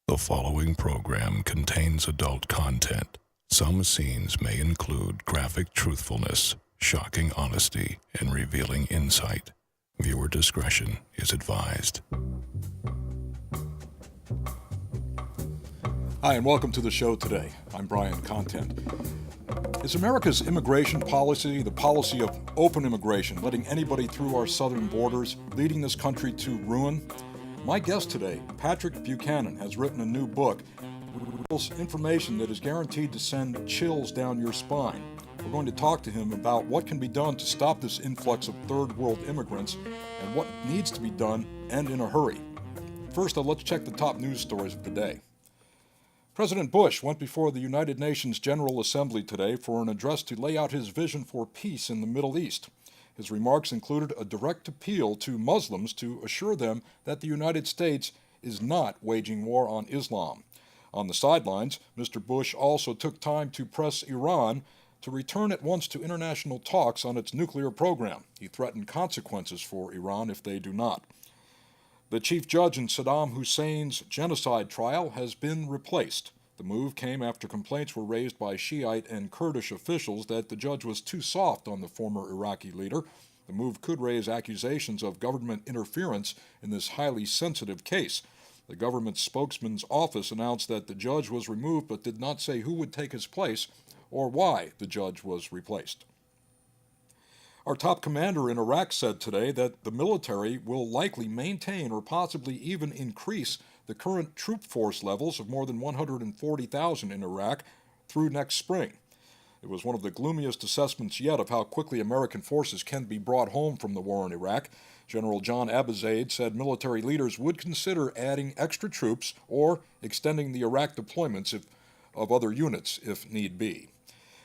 The following program contains adult content. Some scenes may include graphic truthfulness, shocking honesty, and revealing insight. Viewer discretion is advised. Hi, and welcome to the show today. I'm Brian Content. Is America's immigration policy the policy of open immigration, letting anybody through our southern borders, leading this country to ruin? My guest today, Patrick Buchanan, has written a new book with information that is guaranteed to send chills down your spine. We're going to talk to him about what can be done to stop this influx of third world immigrants and what needs to be done, and in a hurry. First, let's check the top news stories of the day. President Bush went before the United Nations General Assembly today for an address to lay out his vision for peace in the Middle East. His remarks included a direct appeal to Muslims to assure them that the United States is not waging war on Islam. On the sidelines, Mr. Bush also took time to press Iran to return at once to international talks on its nuclear program. He threatened consequences for Iran if they do not. The chief judge in Saddam Hussein's genocide trial has been replaced. The move came after complaints were raised by Shiite and Kurdish officials that the judge was too soft on the former Iraqi leader. The move could raise accusations of government interference in this highly sensitive case. The government spokesman's office announced that the judge was removed but did not say who would take his place or why the judge was replaced. Our top commander in Iraq said today that the military will likely maintain or possibly even increase the current troop force levels of more than 140,000 in Iraq through next spring. It was one of the gloomiest assessments yet of how quickly American forces can be brought home from the war in Iraq. General John Abizaid said military leaders would consider adding extra troops or extending the Iraq deployments of other units if need be.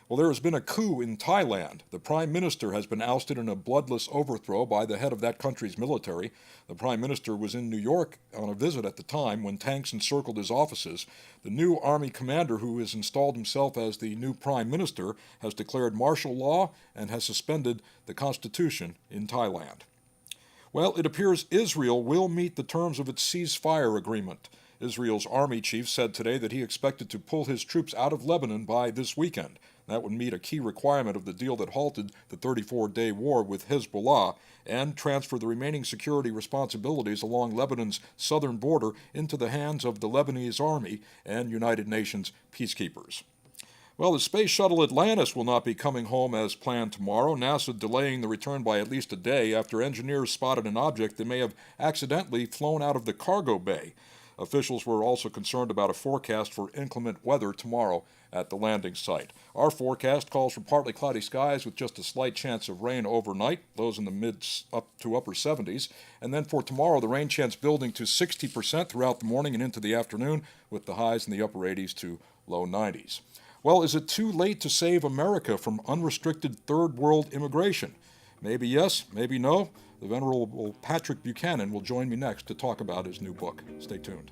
Well, there has been a coup in Thailand. The prime minister has been ousted in a bloodless overthrow by the head of that country's military. The prime minister was in New York on a visit at the time when tanks encircled his offices. The new army commander, who has installed himself as the new prime minister, has declared martial law and has suspended the constitution in Thailand. Well, it appears Israel will meet the terms of its ceasefire agreement. Israel's army chief said today that he expected to pull his troops out of Lebanon by this weekend. That would meet a key requirement of the deal that halted the 34-day war with Hezbollah and transfer the remaining security responsibilities along Lebanon's southern border into the hands of the Lebanese army and United Nations peacekeepers. Well, the space shuttle Atlantis will not be coming home as planned tomorrow, NASA delaying the return by at least a day after engineers spotted an object that may have accidentally flown out of the cargo bay. Officials were also concerned about a forecast for inclement weather tomorrow at the landing site. Our forecast calls for partly cloudy skies with just a slight chance of rain overnight, lows in the mid up to upper 70s. And then for tomorrow, the rain chance building to 60% throughout the morning and into the afternoon, with the highs in the upper 80s to low 90s. Well, is it too late to save America from unrestricted third world immigration? Maybe yes, maybe no. The venerable Patrick Buchanan will join me next to talk about his new book. Stay tuned.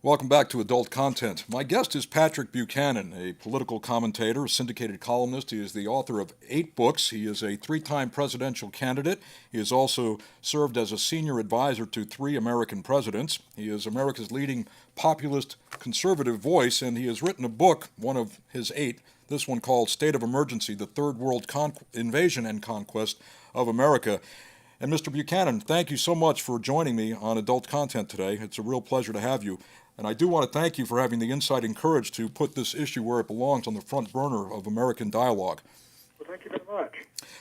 Welcome back to Adult Content. My guest is Patrick Buchanan, a political commentator, a syndicated columnist. He is the author of 8 books. He is a 3-time presidential candidate. He has also served as a senior advisor to 3 American presidents. He is America's leading populist conservative voice, and he has written a book, one of his 8, this one called State of Emergency, the Third World Invasion and Conquest of America. And Mr. Buchanan, thank you so much for joining me on Adult Content today. It's a real pleasure to have you. And I do want to thank you for having the insight and courage to put this issue where it belongs, on the front burner of American dialogue. Well, thank you very much.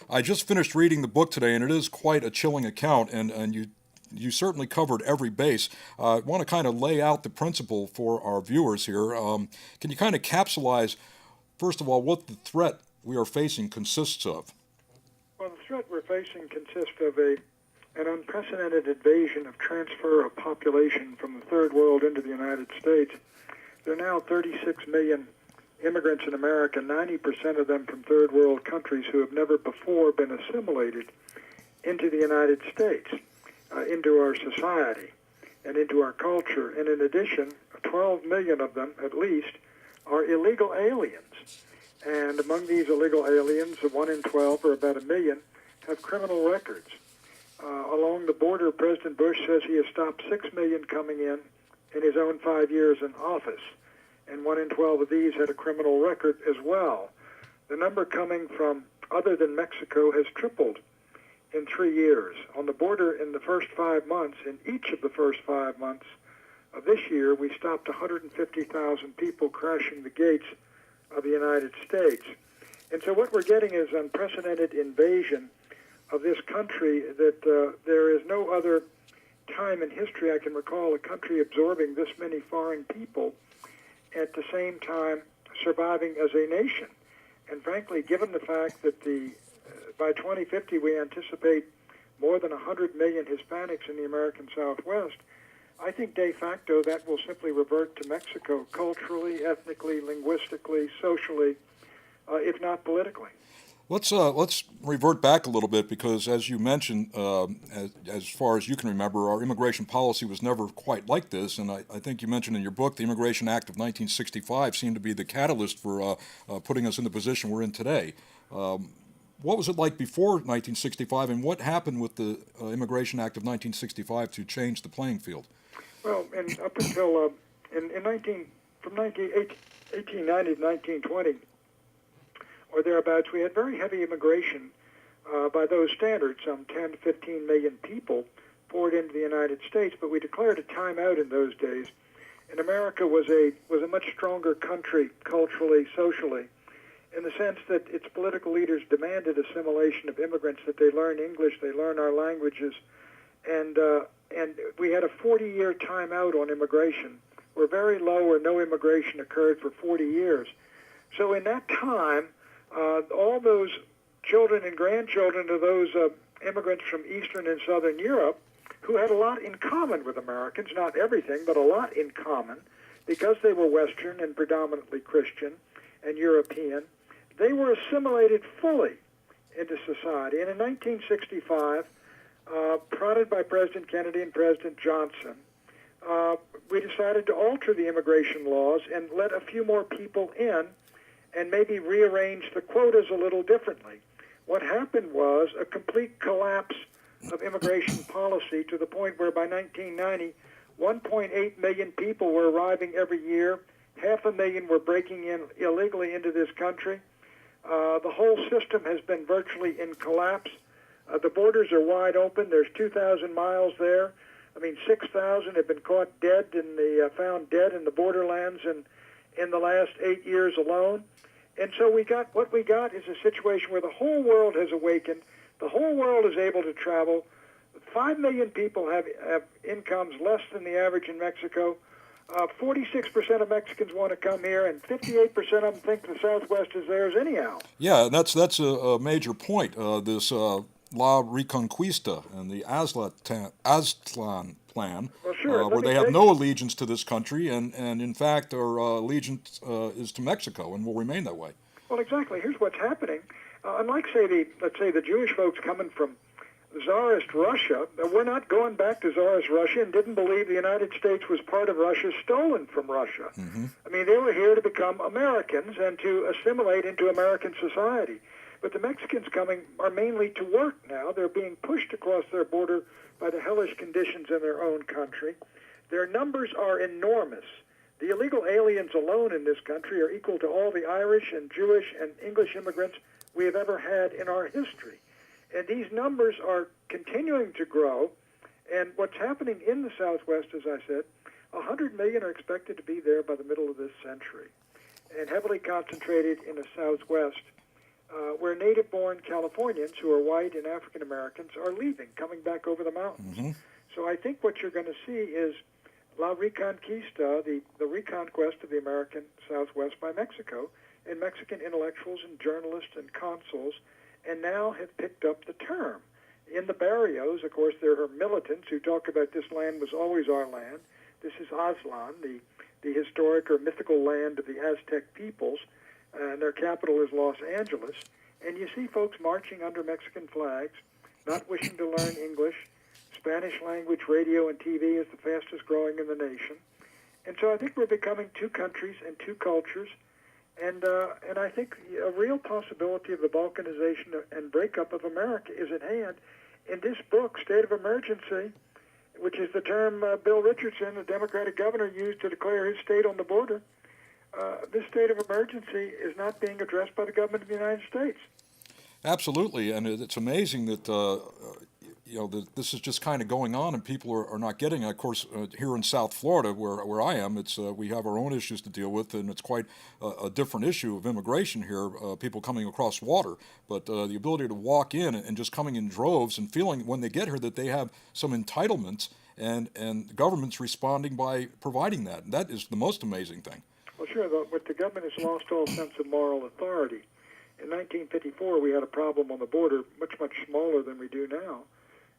I just finished reading the book today, and it is quite a chilling account, and you certainly covered every base. I want to kind of lay out the principle for our viewers here. Can you kind of capsulize, first of all, what the threat we are facing consists of? Well, the threat we're facing consists of an unprecedented invasion of transfer of population from the third world into the United States. There are now 36 million immigrants in America, 90% of them from third world countries who have never before been assimilated into the United States, into our society, and into our culture. And in addition, 12 million of them, at least, are illegal aliens. And among these illegal aliens, 1 in 12, or about 1 million, have criminal records. Along the border, President Bush says he has stopped 6 million coming in his own 5 years in office, and 1 in 12 of these had a criminal record as well. The number coming from other than Mexico has tripled in 3 years. On the border in the first 5 months, in each of the first 5 months of this year, we stopped 150,000 people crashing the gates of the United States. And so what we're getting is unprecedented invasion of this country that there is no other time in history I can recall a country absorbing this many foreign people at the same time surviving as a nation. And frankly, given the fact that by 2050 we anticipate more than 100 million Hispanics in the American Southwest, I think de facto that will simply revert to Mexico culturally, ethnically, linguistically, socially, if not politically. Let's revert back a little bit because, as you mentioned, as far as you can remember, our immigration policy was never quite like this. And I think you mentioned in your book the Immigration Act of 1965 seemed to be the catalyst for putting us in the position we're in today. What was it like before 1965, and what happened with the Immigration Act of 1965 to change the playing field? Well, and up until from 1890 to 1920, or thereabouts, we had very heavy immigration by those standards. Some 10 to 15 million people poured into the United States, but we declared a timeout in those days. And America was a much stronger country culturally, socially, in the sense that its political leaders demanded assimilation of immigrants, that they learn English, they learn our languages, and we had a 40-year timeout on immigration, where very low or no immigration occurred for 40 years. So in that time, all those children and grandchildren of those immigrants from Eastern and Southern Europe, who had a lot in common with Americans, not everything, but a lot in common, because they were Western and predominantly Christian and European, they were assimilated fully into society. And in 1965, prodded by President Kennedy and President Johnson, we decided to alter the immigration laws and let a few more people in and maybe rearrange the quotas a little differently. What happened was a complete collapse of immigration policy to the point where by 1990, 1.8 million people were arriving every year. 500,000 were breaking in illegally into this country. The whole system has been virtually in collapse. The borders are wide open. There's 2,000 miles there. 6,000 have been caught dead found dead in the borderlands in the last 8 years alone. And so what we got is a situation where the whole world has awakened. The whole world is able to travel. 5 million people have incomes less than the average in Mexico. 46% of Mexicans want to come here, and 58% of them think the Southwest is theirs anyhow. Yeah, that's a major point. This La Reconquista and the Aztlan plan, well, sure. where they have no allegiance to this country, and in fact our allegiance is to Mexico and will remain that way. Well, exactly. Here's what's happening. Unlike, let's say the Jewish folks coming from Tsarist Russia, we're not going back to Tsarist Russia and didn't believe the United States was part of Russia, stolen from Russia. Mm-hmm. They were here to become Americans and to assimilate into American society. But the Mexicans coming are mainly to work now. They're being pushed across their border by the hellish conditions in their own country. Their numbers are enormous. The illegal aliens alone in this country are equal to all the Irish and Jewish and English immigrants we have ever had in our history. And these numbers are continuing to grow. And what's happening in the Southwest, as I said, 100 million are expected to be there by the middle of this century, and heavily concentrated in the Southwest, where native-born Californians who are white and African Americans are leaving, coming back over the mountains. Mm-hmm. So I think what you're going to see is La Reconquista, the reconquest of the American Southwest by Mexico, and Mexican intellectuals and journalists and consuls, and now have picked up the term. In the barrios, of course, there are militants who talk about this land was always our land. This is Aztlan, the historic or mythical land of the Aztec peoples, and their capital is Los Angeles. And you see folks marching under Mexican flags, not wishing to learn English. Spanish language radio and TV is the fastest growing in the nation. And so I think we're becoming two countries and two cultures, And I think a real possibility of the balkanization and breakup of America is at hand. In this book, State of Emergency, which is the term Bill Richardson, a Democratic governor, used to declare his state on the border, this state of emergency is not being addressed by the government of the United States. Absolutely, and it's amazing that that this is just kind of going on, and people are not getting it. Of course, here in South Florida, where I am, it's we have our own issues to deal with, and it's quite a different issue of immigration here, people coming across water. But the ability to walk in and just coming in droves and feeling when they get here that they have some entitlements, and the government's responding by providing that. And that is the most amazing thing. Well, sure, but the government has lost all sense of moral authority. In 1954, we had a problem on the border much, much smaller than we do now.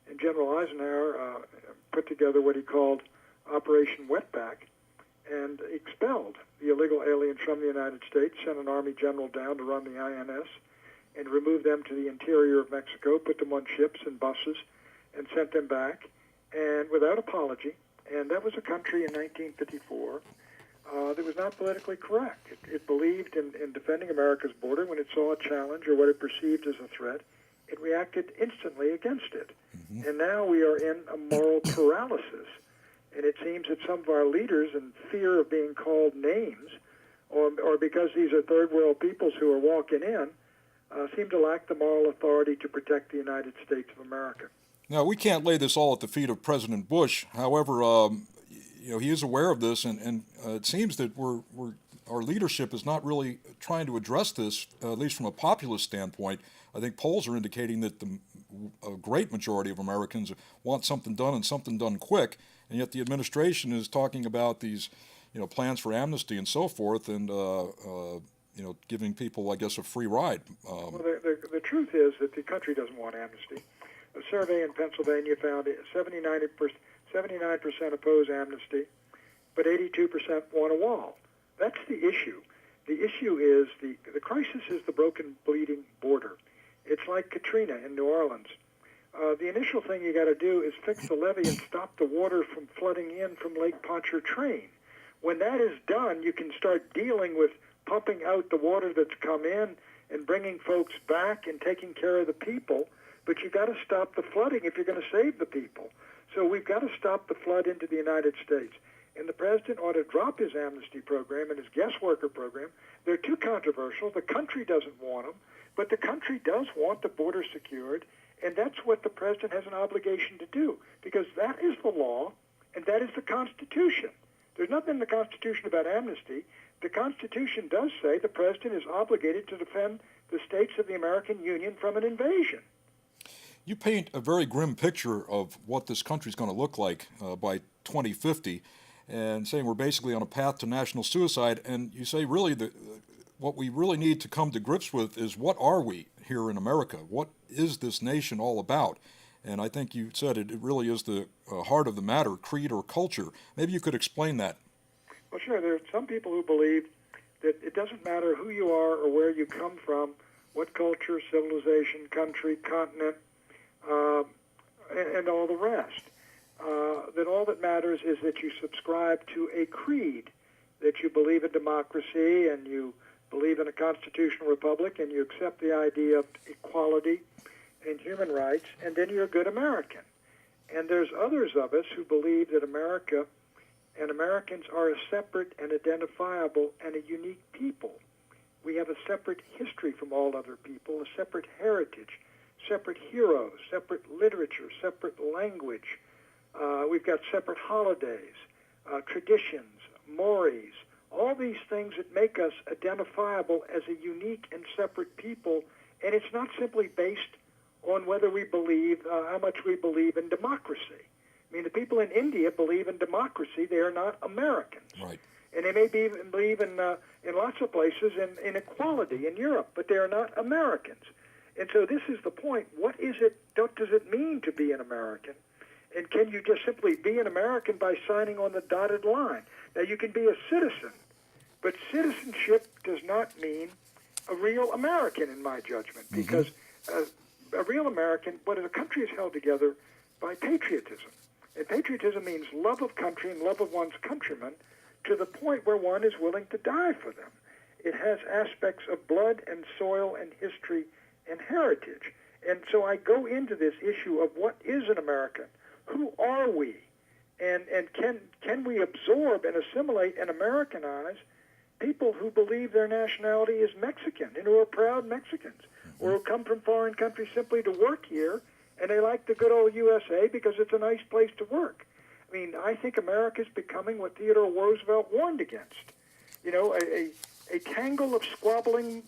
And General Eisenhower put together what he called Operation Wetback and expelled the illegal aliens from the United States, sent an Army general down to run the INS, and removed them to the interior of Mexico, put them on ships and buses, and sent them back, and without apology. And that was a country in 1954 that was not politically correct. It believed in defending America's border when it saw a challenge or what it perceived as a threat. It reacted instantly against it. Mm-hmm. And now we are in a moral paralysis. And it seems that some of our leaders, in fear of being called names, or because these are third world peoples who are walking in, seem to lack the moral authority to protect the United States of America. Now, we can't lay this all at the feet of President Bush. However, he is aware of this, and it seems that our leadership is not really trying to address this, at least from a populist standpoint. I think polls are indicating that a great majority of Americans want something done and something done quick, and yet the administration is talking about these, plans for amnesty and so forth, and giving people, I guess, a free ride. Well, the truth is that the country doesn't want amnesty. A survey in Pennsylvania found 79% oppose amnesty, but 82% want a wall. That's the issue. The issue is the crisis is the broken, bleeding border. It's like Katrina in New Orleans. The initial thing you got to do is fix the levee and stop the water from flooding in from Lake Pontchartrain. When that is done, you can start dealing with pumping out the water that's come in and bringing folks back and taking care of the people. But you got to stop the flooding if you're going to save the people. So we've got to stop the flood into the United States. And the president ought to drop his amnesty program and his guest worker program. They're too controversial. The country doesn't want them. But the country does want the border secured. And that's what the president has an obligation to do, because that is the law and that is the Constitution. There's nothing in the Constitution about amnesty. The Constitution does say the president is obligated to defend the states of the American Union from an invasion. You paint a very grim picture of what this country is going to look like by 2050, and saying we're basically on a path to national suicide. And you say really what we really need to come to grips with is, what are we here in America? What is this nation all about? And I think you said it really is the heart of the matter, creed or culture. Maybe you could explain that. Well, sure. There are some people who believe that it doesn't matter who you are or where you come from, what culture, civilization, country, continent, and all the rest. That all that matters is that you subscribe to a creed, that you believe in democracy and you believe in a constitutional republic and you accept the idea of equality and human rights, and then you're a good American. And there's others of us who believe that America and Americans are a separate and identifiable and a unique people. We have a separate history from all other people, a separate heritage, separate heroes, separate literature, separate language. We've got separate holidays, traditions, mores, all these things that make us identifiable as a unique and separate people. And it's not simply based on whether we believe, how much we believe in democracy. I mean, the people in India believe in democracy. They are not Americans. Right. And they may believe in lots of places in equality in Europe, but they are not Americans. And so this is the point. What does it mean to be an American? And can you just simply be an American by signing on the dotted line? Now, you can be a citizen, but citizenship does not mean a real American, in my judgment, because a real American, but a country is held together by patriotism. And patriotism means love of country and love of one's countrymen to the point where one is willing to die for them. It has aspects of blood and soil and history and heritage. And so I go into this issue of what is an American? Who are we? And can we absorb and assimilate and Americanize people who believe their nationality is Mexican and who are proud Mexicans, or who come from foreign countries simply to work here, and they like the good old USA because it's a nice place to work. I mean, I think America's becoming what Theodore Roosevelt warned against. You know, a tangle of squabbling